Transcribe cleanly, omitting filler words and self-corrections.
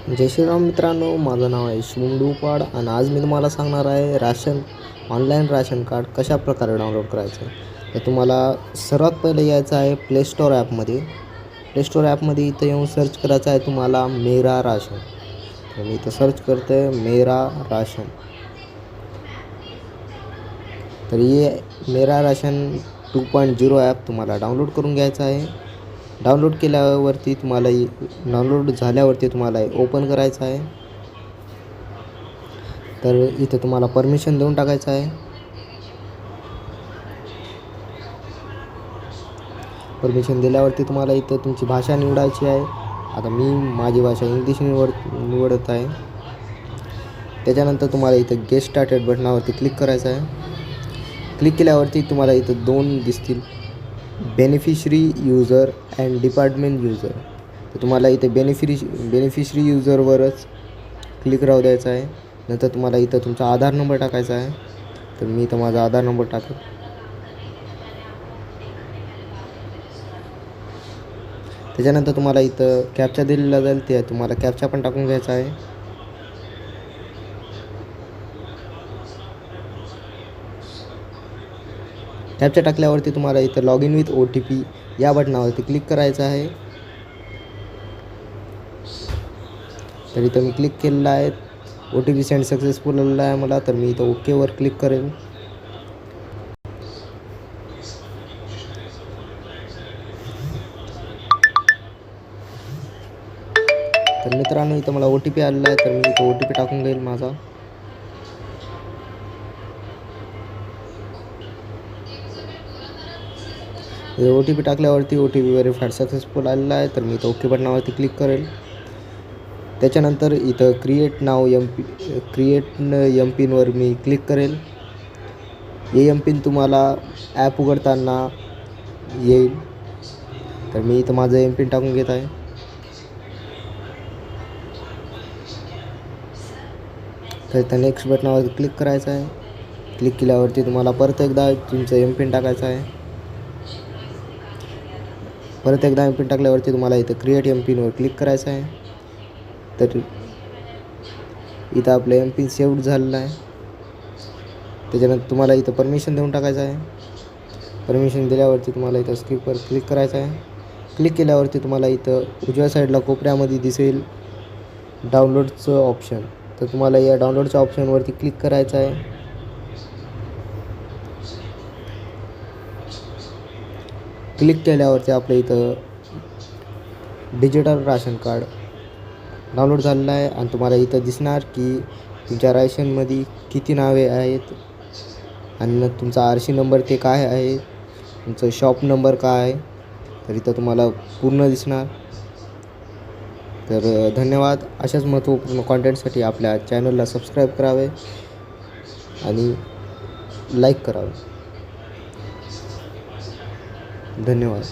जय श्रीराम मित्रांनो, माझं नाव आहे शुभम डुपाड आणि आज मी तुम्हाला सांगणार आहे ऑनलाईन राशन कार्ड कशा प्रकारे डाउनलोड करायचं आहे. तर तुम्हाला सर्वात पहिले यायचं आहे प्ले स्टोर ॲपमध्ये इथं येऊन सर्च करायचं आहे तुम्हाला मेरा राशन. तर मी इथं सर्च करतो आहे मेरा राशन. तर ये मेरा राशन 2.0 ॲप तुम्हाला डाउनलोड करून घ्यायचं आहे. डाउनलोड झाल्यावरती तुम्हाला ओपन करायचं आहे. तर इथे तुम्हाला परमिशन देऊन टाकायचं आहे. परमिशन दिल्यावरती तुम्हाला इथं तुमची भाषा निवडायची आहे. आता मी माझी भाषा इंग्लिश निवडत आहे. त्याच्यानंतर तुम्हाला इथं गेट स्टार्टेड बटनावरती क्लिक करायचं आहे. क्लिक केल्यावरती तुम्हाला इथं दोन दिसतील, beneficiary user and department user. तर तुम्हाला इथे बेनिफिशरी यूजरवरच क्लिक राहू द्यायचं आहे. नंतर तुम्हाला इथं तुमचा आधार नंबर टाकायचा आहे. तर मी इथं माझा आधार नंबर टाकेल. त्याच्यानंतर तुम्हाला इथं कॅप्चा दिलेला जाईल, ते तुम्हाला कॅप्चा पण टाकून घ्यायचा आहे. कॅप्चा टाकल्यावरती तुम्हाला इथं लॉग इन विथ OTP या बटनावरती क्लिक करायचं आहे. तर इथं मी क्लिक केलेलं आहे. OTP सेंड सक्सेसफुल आलेला आहे मला. तर मी इथं ओकेवर क्लिक करेन. तर मित्रांनो, इथं मला OTP आलेला आहे. तर मी इथं OTP टाकून घेईल माझा. OTP टाकल्यावरती OTP व्हेरीफाईड सक्सेसफुल आलेला आहे. तर मी इथं ओके बटनावरती क्लिक करेल. त्याच्यानंतर इथं क्रिएट एम पिनवर मी क्लिक करेल. हे एम पिन तुम्हाला ॲप उघडताना येईल. तर मी इथं माझं एम पिन टाकून घेत आहे. तर इथं नेक्स्ट बटनावर क्लिक करायचं आहे. क्लिक केल्यावरती तुम्हाला परत एकदा तुमचं एम पिन टाकायचं आहे. परत एकदा एम पिन टाकल्यावरती तुम्हाला इथं क्रिएट एम पिनवर क्लिक करायचं आहे. तर इथं आपलं एम पिन सेव्ह झालेलं आहे. त्याच्यानंतर तुम्हाला इथं परमिशन देऊन टाकायचं आहे. परमिशन दिल्यावरती तुम्हाला इथं स्किपवर क्लिक करायचं आहे. क्लिक केल्यावरती तुम्हाला इथं उजव्या साईडला कोपऱ्यामध्ये दिसेल डाउनलोडचं ऑप्शन. तर तुम्हाला या डाउनलोडच्या ऑप्शनवरती क्लिक करायचं आहे. क्लिक केल्यावरती आपल्या इथं डिजिटल राशन कार्ड डाउनलोड झालेलं आहे. आणि तुम्हाला इथं दिसणार की तुमच्या राशनमध्ये किती नावे आहेत आणि तुमचा RC नंबर ते काय आहे, तुमचं शॉप नंबर काय आहे. तर इथं तुम्हाला पूर्ण दिसणार. तर धन्यवाद. अशाच महत्त्वपूर्ण कॉन्टेंटसाठी आपल्या चॅनलला सबस्क्राईब करावे आणि लाईक करावे. धन्यवाद.